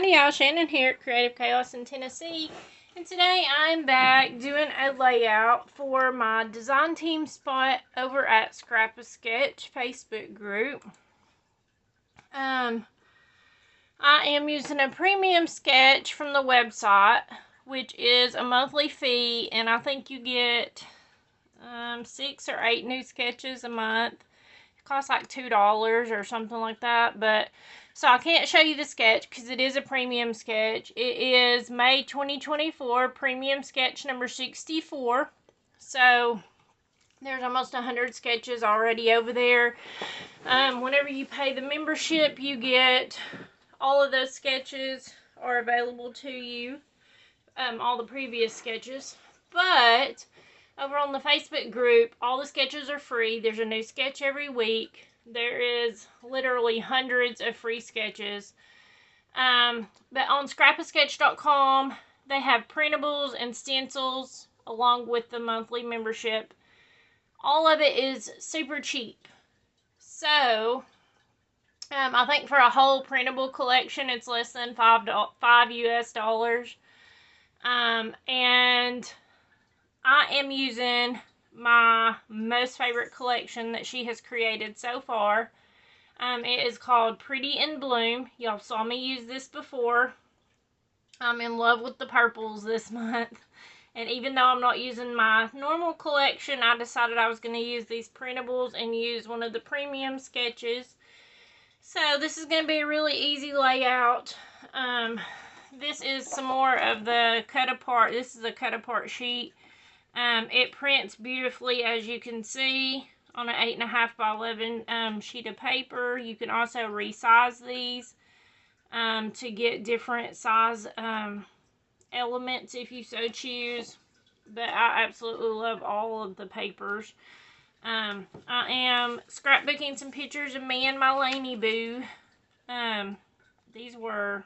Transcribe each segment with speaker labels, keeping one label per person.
Speaker 1: Howdy y'all, Shannon here at Creative Chaos in Tennessee, and today I'm back doing a layout for my design team spot over at ScrapaSketch Facebook group. I am using a premium sketch from the website, which is a monthly fee, and I think you get 6 or 8 new sketches a month. It costs like $2 or something like that, but so I can't show you the sketch because it is a premium sketch. It is May 2024 premium sketch number 64. So there's almost 100 sketches already over there. Whenever you pay the membership, you get all of those sketches are available to you. All the previous sketches. But over on the Facebook group, all the sketches are free. There's a new sketch every week. There is literally hundreds of free sketches. But on ScrapaSketch.com, they have printables and stencils along with the monthly membership. All of it is super cheap. So, I think for a whole printable collection, it's less than $5 US. And I am using my most favorite collection that she has created so far. It is called Pretty in Bloom. Y'all saw me use this before. I'm in love with the purples this month. And even though I'm not using my normal collection, I decided I was going to use these printables and use one of the premium sketches. So this is going to be a really easy layout. This is some more of the cut apart. This is a cut apart sheet. It prints beautifully, as you can see, on an 8.5 by 11 sheet of paper. You can also resize these to get different size elements if you so choose. But I absolutely love all of the papers. I am scrapbooking some pictures of me and my Laney Boo. These were,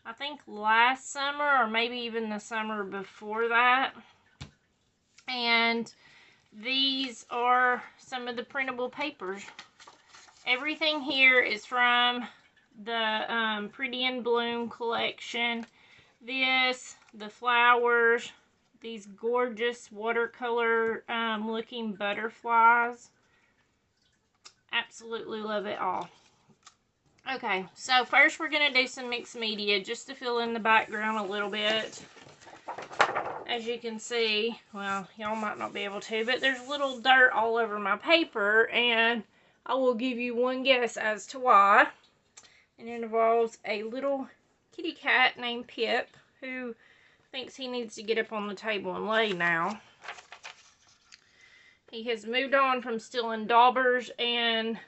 Speaker 1: I think, last summer or maybe even the summer before that. And these are some of the printable papers. Everything here is from the Pretty in Bloom collection. This, the flowers, these gorgeous watercolor looking butterflies. Absolutely love it all. Okay, so first we're going to do some mixed media just to fill in the background a little bit. As you can see, well, y'all might not be able to, but there's little dirt all over my paper, and I will give you one guess as to why. And it involves a little kitty cat named Pip, who thinks he needs to get up on the table and lay now. He has moved on from stealing daubers and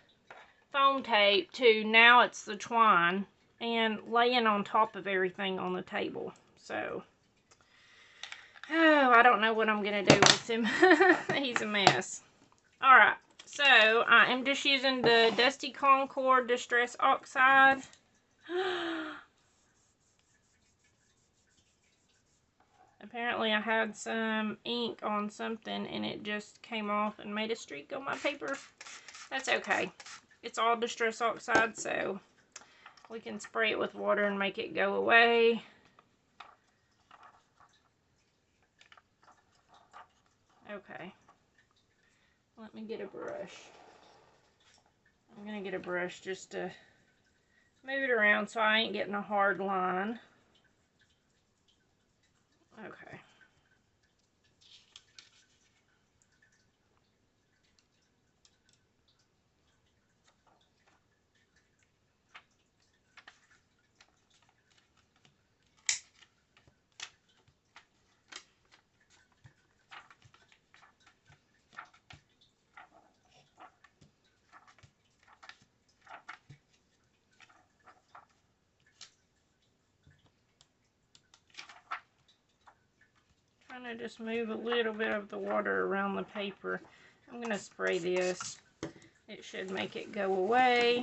Speaker 1: foam tape to now it's the twine and laying on top of everything on the table. So, oh, I don't know what I'm going to do with him. He's a mess. Alright, so I am just using the Dusty Concord Distress Oxide. Apparently I had some ink on something and it just came off and made a streak on my paper. That's okay. It's all Distress Oxide, so we can spray it with water and make it go away. Okay, let me get a brush. I'm going to get a brush just to move it around so I ain't getting a hard line. Okay. Trying to just move a little bit of the water around the paper. I'm going to spray this. It should make it go away.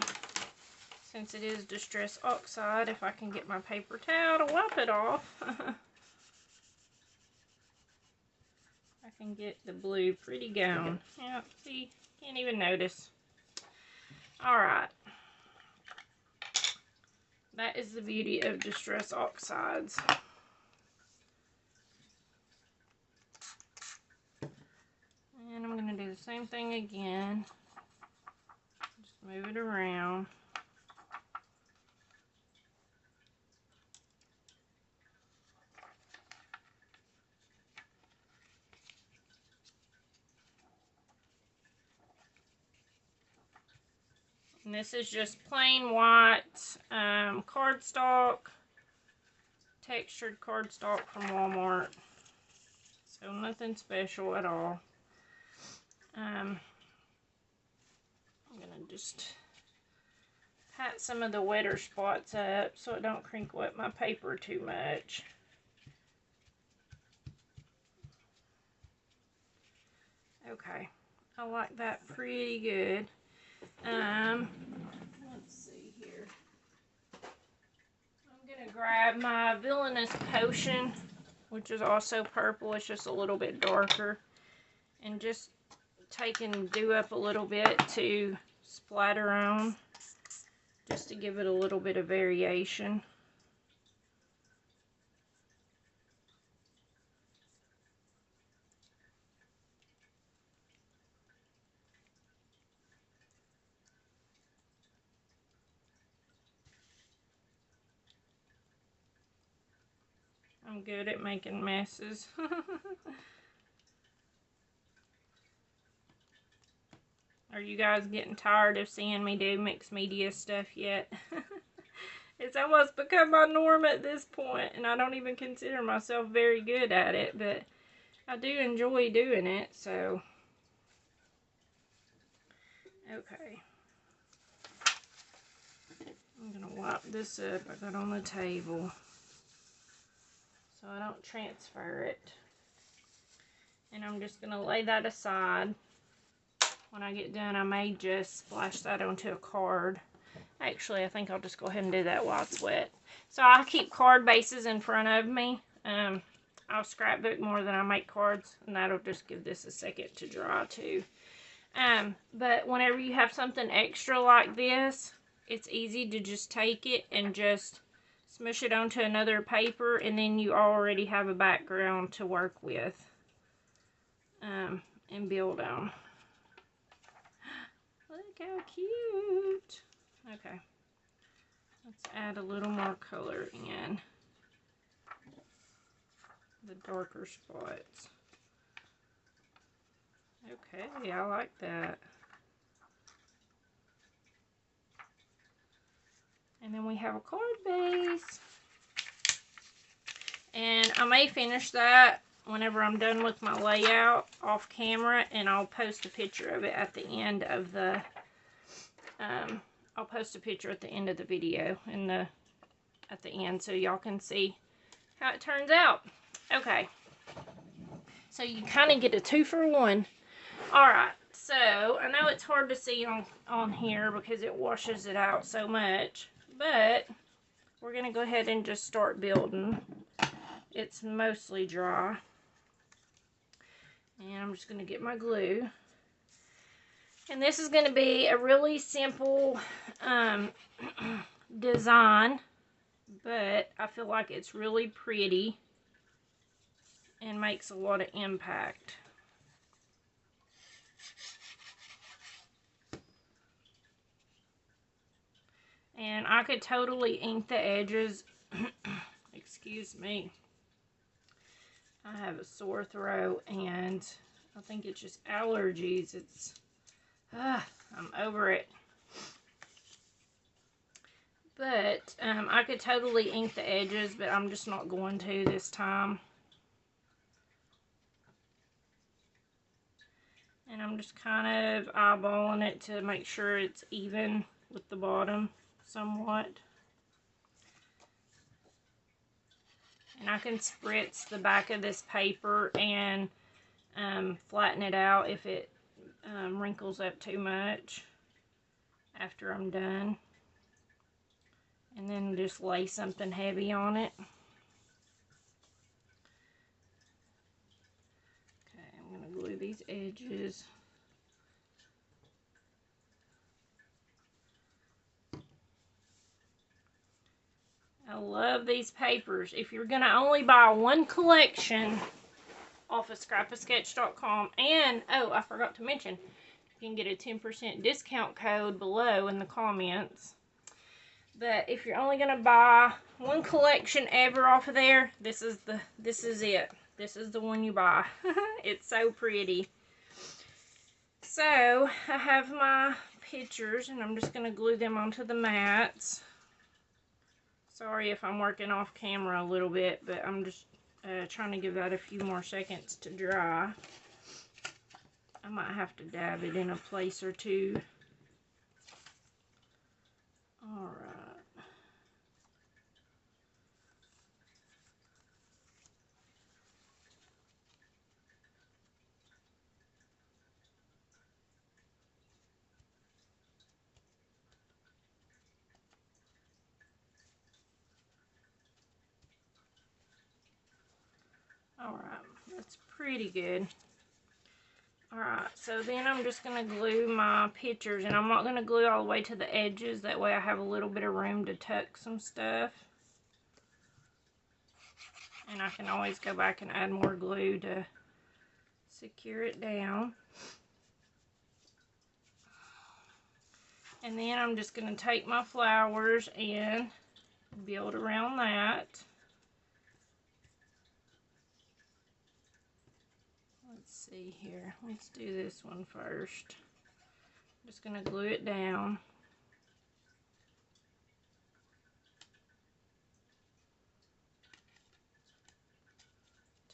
Speaker 1: Since it is Distress Oxide, if I can get my paper towel to wipe it off. I can get the blue pretty going. Yeah, see, can't even notice. Alright. That is the beauty of Distress Oxides. And I'm going to do the same thing again. Just move it around. And this is just plain white cardstock, textured cardstock from Walmart. So nothing special at all. I'm going to just pat some of the wetter spots up so it don't crinkle up my paper too much. Okay, I like that pretty good. Let's see here. I'm gonna grab my Villainous Potion, which is also purple. It's just a little bit darker, and just take and do up a little bit to splatter on, just to give it a little bit of variation. I'm good at making messes. Are you guys getting tired of seeing me do mixed media stuff yet? It's almost become my norm at this point, and I don't even consider myself very good at it, but I do enjoy doing it, so. Okay. I'm going to wipe this up. I got on the table so I don't transfer it. And I'm just going to lay that aside. When I get done, I may just splash that onto a card. Actually, I think I'll just go ahead and do that while it's wet. So I keep card bases in front of me. I'll scrapbook more than I make cards, and that'll just give this a second to dry too. But whenever you have something extra like this, it's easy to just take it and just smush it onto another paper, and then you already have a background to work with and build on. Look how cute. Okay, let's add a little more color in the darker spots. Okay, I like that. And then we have a card base. And I may finish that whenever I'm done with my layout off camera, and I'll post a picture of it at the end of the I'll post a picture at the end of the video at the end so y'all can see how it turns out. Okay. So you kind of get a 2-for-1. Alright, so I know it's hard to see on here because it washes it out so much, but we're going to go ahead and just start building. It's mostly dry. And I'm just going to get my glue. And this is going to be a really simple design, but I feel like it's really pretty and makes a lot of impact. And I could totally ink the edges. Excuse me. I have a sore throat, and I think it's just allergies. I'm over it. But I could totally ink the edges, but I'm just not going to this time. And I'm just kind of eyeballing it to make sure it's even with the bottom somewhat. And I can spritz the back of this paper and flatten it out if it wrinkles up too much after I'm done. And then just lay something heavy on it. Okay, I'm going to glue these edges. love these papers. If you're going to only buy one collection off of ScrapaSketch.com, and, oh, I forgot to mention, you can get a 10% discount code below in the comments. But if you're only going to buy one collection ever off of there, this is it. This is the one you buy. It's so pretty. So, I have my pictures, and I'm just going to glue them onto the mats. Sorry if I'm working off camera a little bit, but I'm just trying to give that a few more seconds to dry. I might have to dab it in a place or two. Alright. Alright, that's pretty good. Alright, so then I'm just going to glue my pictures, and I'm not going to glue all the way to the edges, that way I have a little bit of room to tuck some stuff. And I can always go back and add more glue to secure it down. And then I'm just going to take my flowers and build around that. Let's see here. Let's do this one first. I'm just going to glue it down.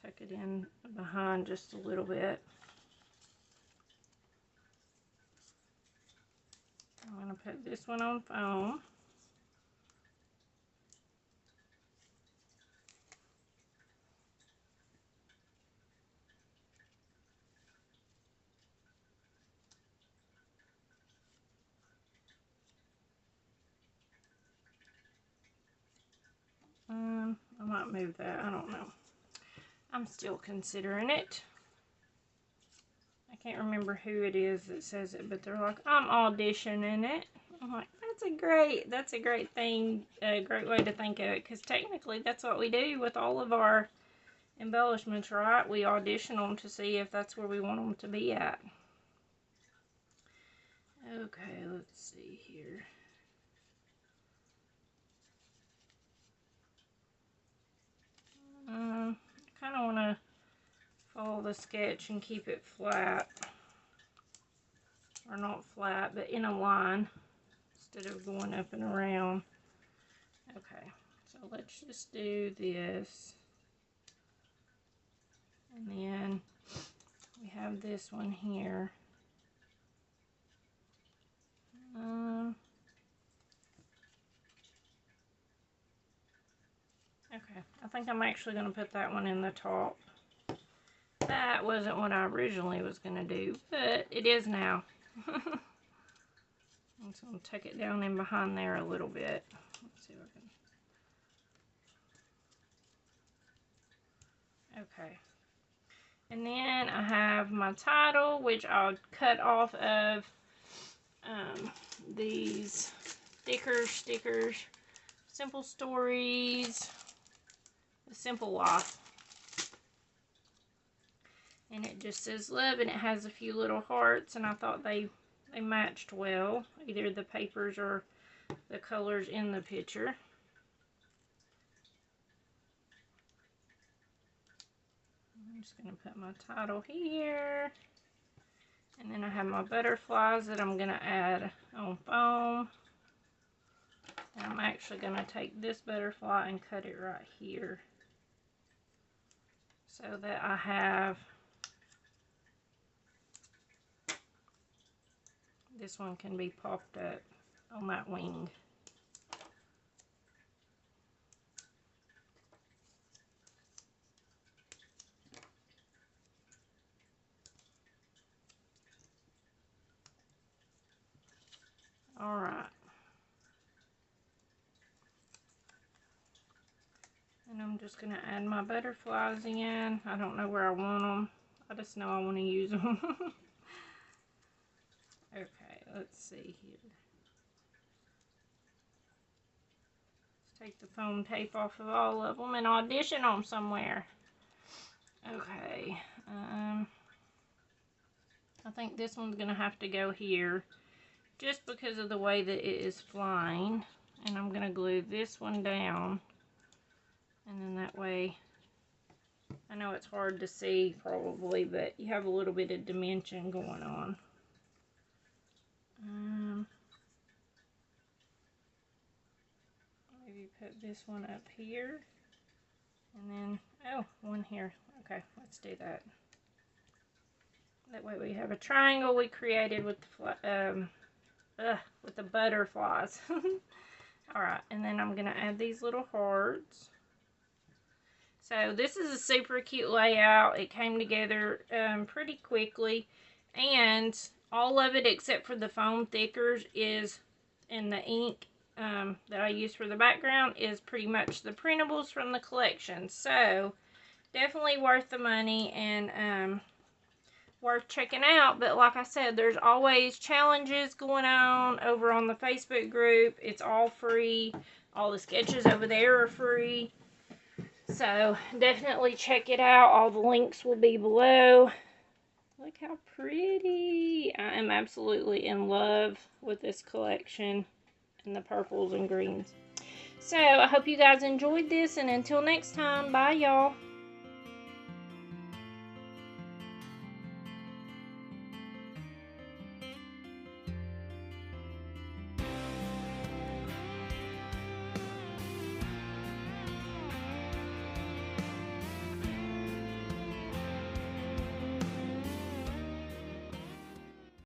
Speaker 1: Tuck it in behind just a little bit. I'm going to put this one on foam. I might move that, I don't know. I'm still considering it. I can't remember who it is that says it, but they're like, I'm auditioning it. I'm like, that's a great thing, a great way to think of it, because technically that's what we do with all of our embellishments, right? We audition them to see if that's where we want them to be at. Okay, let's see here. I kind of want to follow the sketch and keep it flat. Or not flat, but in a line instead of going up and around. Okay, so let's just do this. And then we have this one here. Okay, I think I'm actually going to put that one in the top. That wasn't what I originally was going to do, but it is now. I'm just going to tuck it down in behind there a little bit. Let's see if I can. Okay. And then I have my title, which I'll cut off of these stickers, Simple Stories, A Simple Life. And it just says love, and it has a few little hearts, and I thought they matched well, either the papers or the colors in the picture. I'm just going to put my title here, and then I have my butterflies that I'm going to add on foam. And I'm actually going to take this butterfly and cut it right here so that I have this one can be popped up on that wing. Alright. And I'm just going to add my butterflies in. I don't know where I want them. I just know I want to use them. Okay, let's see here. Take the foam tape off of all of them and audition them somewhere. Okay, I think this one's gonna have to go here just because of the way that it is flying. And I'm gonna glue this one down, and then that way, I know it's hard to see probably, but you have a little bit of dimension going on. Maybe put this one up here, and then, oh, one here. Okay, let's do that. That way we have a triangle we created with the butterflies. Alright, and then I'm going to add these little hearts. So this is a super cute layout. It came together pretty quickly, and all of it except for the foam thickers is, and the ink that I use for the background is pretty much the printables from the collection. So definitely worth the money and worth checking out. But like I said, there's always challenges going on over on the Facebook group. It's all free. All the sketches over there are free. So definitely check it out. All the links will be below. Look how pretty. I am absolutely in love with this collection and the purples and greens. So I hope you guys enjoyed this, and until next time, bye y'all.